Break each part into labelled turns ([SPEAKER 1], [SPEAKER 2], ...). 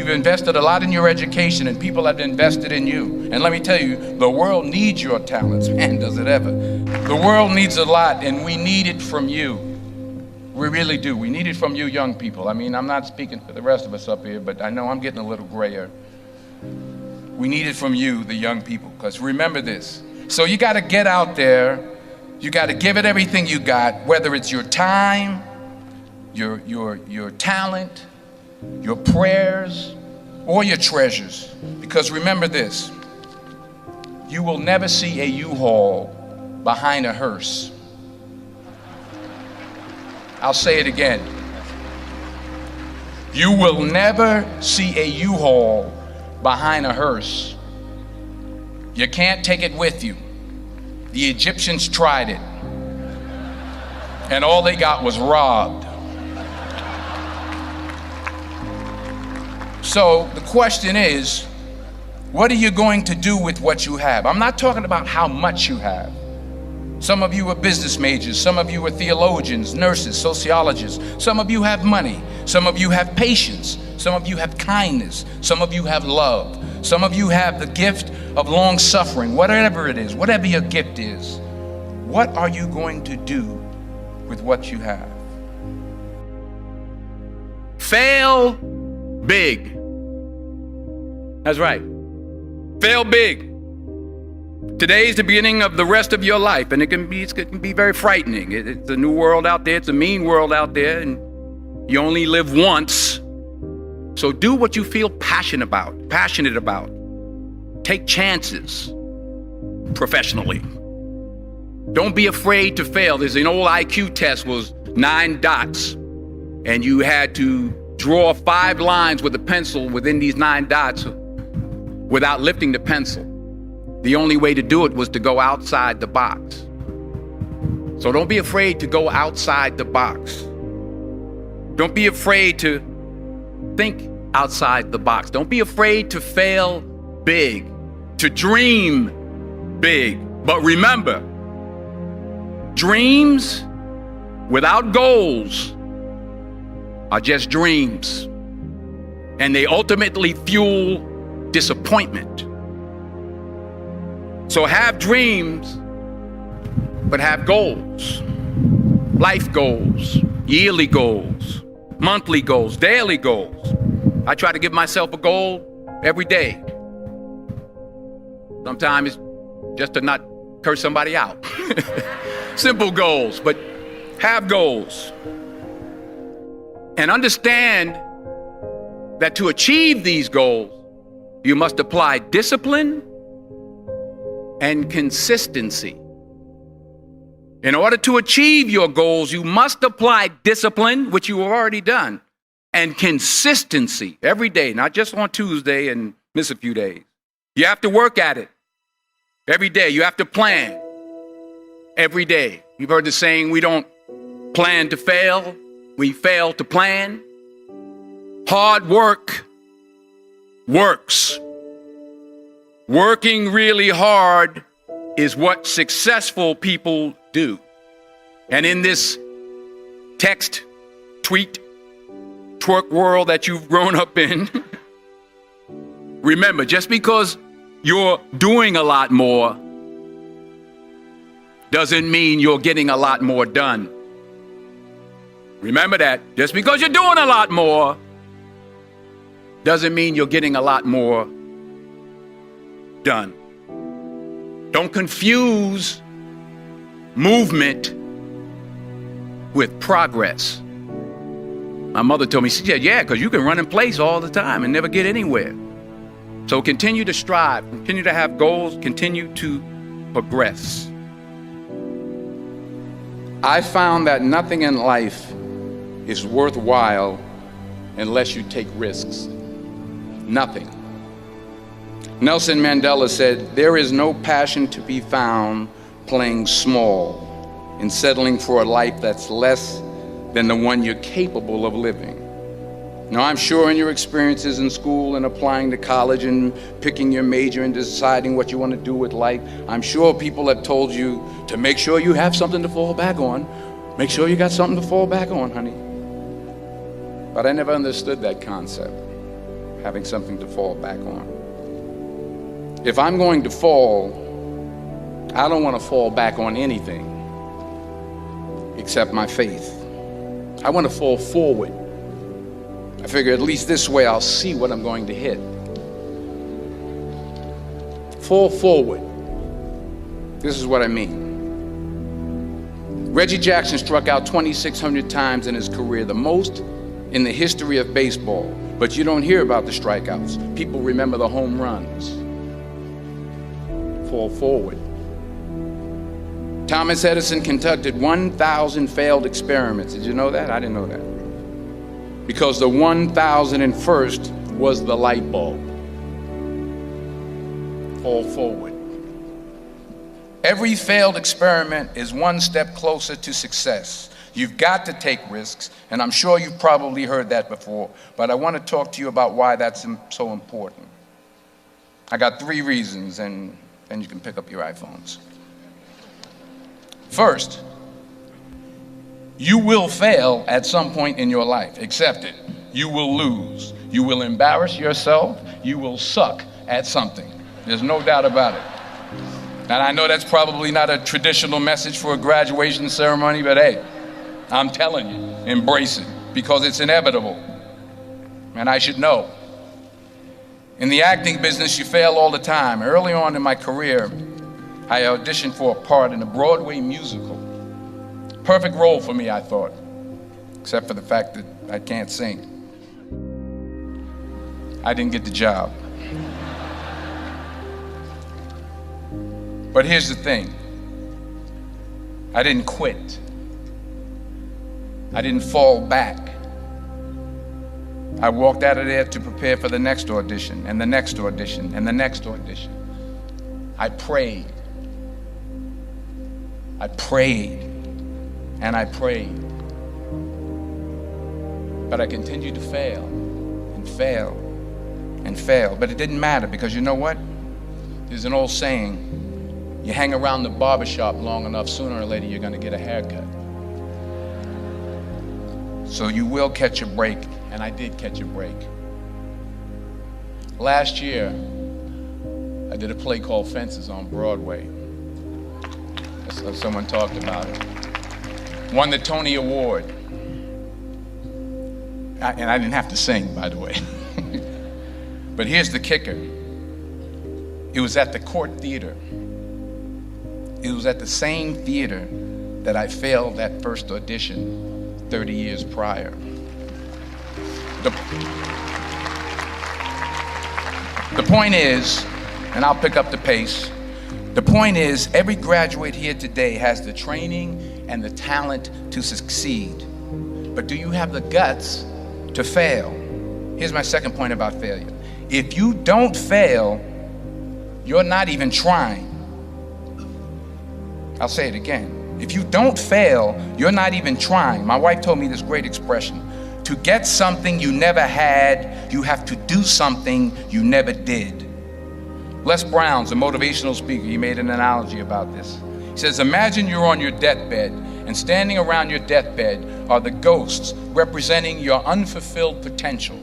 [SPEAKER 1] you've invested a lot in your education, and people have invested in you. And let me tell you, the world needs your talents. Man, does it ever. The world needs a lot, and we need it from you. We really do. We need it from you young people. I mean, I'm not speaking for the rest of us up here, but I know I'm getting a little grayer. We need it from you, the young people, because remember this. So you got to get out there. You got to give it everything you got, whether it's your time, your talent, your prayers, or your treasures. Because remember this, you will never see a U-Haul behind a hearse. I'll say it again. You will never see a U-Haul behind a hearse. You can't take it with you. The Egyptians tried it, and all they got was robbed. So the question is, what are you going to do with what you have? I'm not talking about how much you have. Some of you are business majors, some of you are theologians, nurses, sociologists. Some of you have money, some of you have patience, some of you have kindness, some of you have love, some of you have the gift of long suffering. Whatever it is, whatever your gift is, what are you going to do with what you have?
[SPEAKER 2] Fail big. That's right. Fail big. Today is the beginning of the rest of your life, and it can be very frightening. It's a new world out there. It's a mean world out there, and you only live once. So do what you feel passionate about. Take chances professionally. Don't be afraid to fail. There's an old IQ test, was 9 dots, and you had to draw 5 lines with a pencil within these 9 dots without lifting the pencil. The only way to do it was to go outside the box. So don't be afraid to go outside the box. Don't be afraid to think outside the box. Don't be afraid to fail big, to dream big. But remember, dreams without goals are just dreams, and they ultimately fuel disappointment. So have dreams, but have goals. Life goals, yearly goals, monthly goals, daily goals. I try to give myself a goal every day. Sometimes it's just to not curse somebody out. Simple goals, but have goals. And understand that to achieve these goals, you must apply discipline and consistency. In order to achieve your goals, you must apply discipline, which you have already done, and consistency every day, not just on Tuesday and miss a few days. You have to work at it every day. You have to plan every day. You've heard the saying, we don't plan to fail, we fail to plan. Hard work works. Working really hard is what successful people do. And in this text, tweet, twerk world that you've grown up in, remember, just because you're doing a lot more doesn't mean you're getting a lot more done. Remember that. Just because you're doing a lot more doesn't mean you're getting a lot more done. Don't confuse movement with progress. My mother told me, she said, yeah, because you can run in place all the time and never get anywhere. So continue to strive, continue to have goals, continue to progress. I found that nothing in life is worthwhile unless you take risks. Nothing. Nelson Mandela said, there is no passion to be found playing small and settling for a life that's less than the one you're capable of living. Now, I'm sure in your experiences in school and applying to college and picking your major and deciding what you want to do with life, I'm sure people have told you to make sure you have something to fall back on. Make sure you got something to fall back on, honey. But I never understood that concept.
[SPEAKER 1] having something to fall back on. If I'm going to fall, I don't want to fall back on anything except my faith. I want to fall forward. I figure at least this way I'll see what I'm going to hit. Fall forward. This is what I mean. Reggie Jackson struck out 2,600 times in his career, the most in the history of baseball. But you don't hear about the strikeouts. People remember the home runs. Fall forward. Thomas Edison conducted 1,000 failed experiments. Did you know that? I didn't know that. Because the 1,001st was the light bulb. Fall forward. Every failed experiment is one step closer to success. You've got to take risks, and I'm sure you've probably heard that before, but I want to talk to you about why that's so important. I got 3 reasons, and then you can pick up your iPhones. First, you will fail at some point in your life. Accept it. You will lose. You will embarrass yourself. You will suck at something. There's no doubt about it. And I know that's probably not a traditional message for a graduation ceremony, but hey, I'm telling you, embrace it, because it's inevitable. And I should know. In the acting business, you fail all the time. Early on in my career, I auditioned for a part in a Broadway musical. Perfect role for me, I thought, except for the fact that I can't sing. I didn't get the job. But here's the thing. I didn't quit. I didn't fall back. I walked out of there to prepare for the next audition, and the next audition, and the next audition. I prayed. I prayed, and I prayed. But I continued to fail, and fail, and fail. But it didn't matter, because you know what? There's an old saying, you hang around the barbershop long enough, sooner or later you're going to get a haircut. So you will catch a break, and I did catch a break. Last year, I did a play called Fences on Broadway. Someone talked about it. Won the Tony Award. And I didn't have to sing, by the way. But here's the kicker. It was at the Court Theater. It was at the same theater that I failed that first audition 30 years prior. The point is, and I'll pick up the pace, the point is, every graduate here today has the training and the talent to succeed. But do you have the guts to fail? Here's my second point about failure. If you don't fail, you're not even trying. I'll say it again. If you don't fail, you're not even trying. My wife told me this great expression. To get something you never had, you have to do something you never did. Les Brown's a motivational speaker. He made an analogy about this. He says, imagine you're on your deathbed, and standing around your deathbed are the ghosts representing your unfulfilled potential.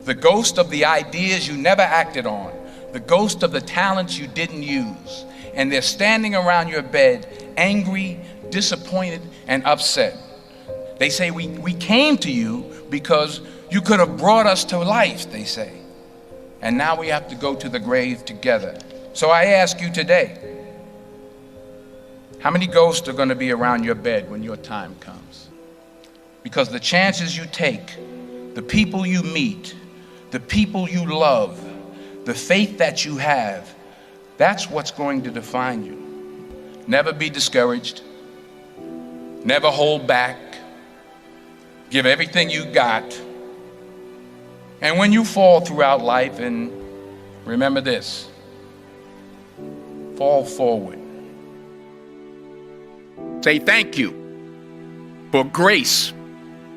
[SPEAKER 1] The ghost of the ideas you never acted on. The ghost of the talents you didn't use. And they're standing around your bed, angry, disappointed, and upset. They say, we came to you because you could have brought us to life, they say. And now we have to go to the grave together. So I ask you today, how many ghosts are going to be around your bed when your time comes? Because the chances you take, the people you meet, the people you love, the faith that you have, that's what's going to define you. Never be discouraged. Never hold back. Give everything you got. And when you fall throughout life, and remember this, fall forward.
[SPEAKER 2] Say thank you for grace.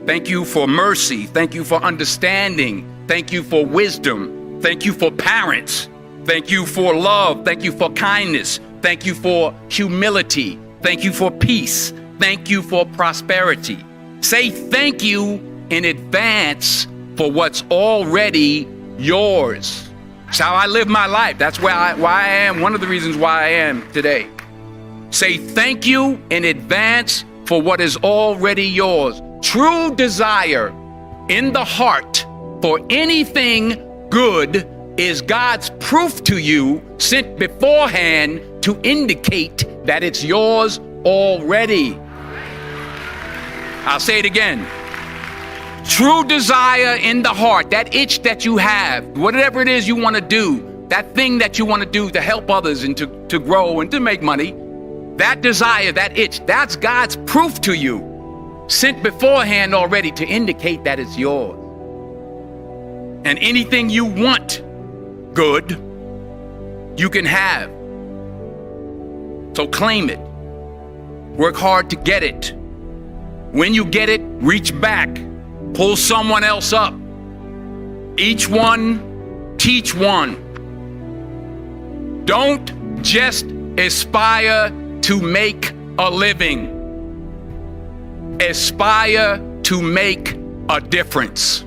[SPEAKER 2] Thank you for mercy. Thank you for understanding. Thank you for wisdom. Thank you for parents. Thank you for love. Thank you for kindness. Thank you for humility. Thank you for peace. Thank you for prosperity. Say thank you in advance for what's already yours. It's how I live my life. That's why I am, one of the reasons why I am today. Say thank you in advance for what is already yours. True desire in the heart for anything good is God's proof to you, sent beforehand to indicate that it's yours already. I'll say it again. True desire in the heart, that itch that you have, whatever it is you want to do, that thing that you want to do to help others and to grow and to make money, that desire, that itch, that's God's proof to you, sent beforehand already to indicate that it's yours. And anything you want good, you can have. So claim it. Work hard to get it. When you get it, reach back. Pull someone else up. Each one, teach one. Don't just aspire to make a living. Aspire to make a difference.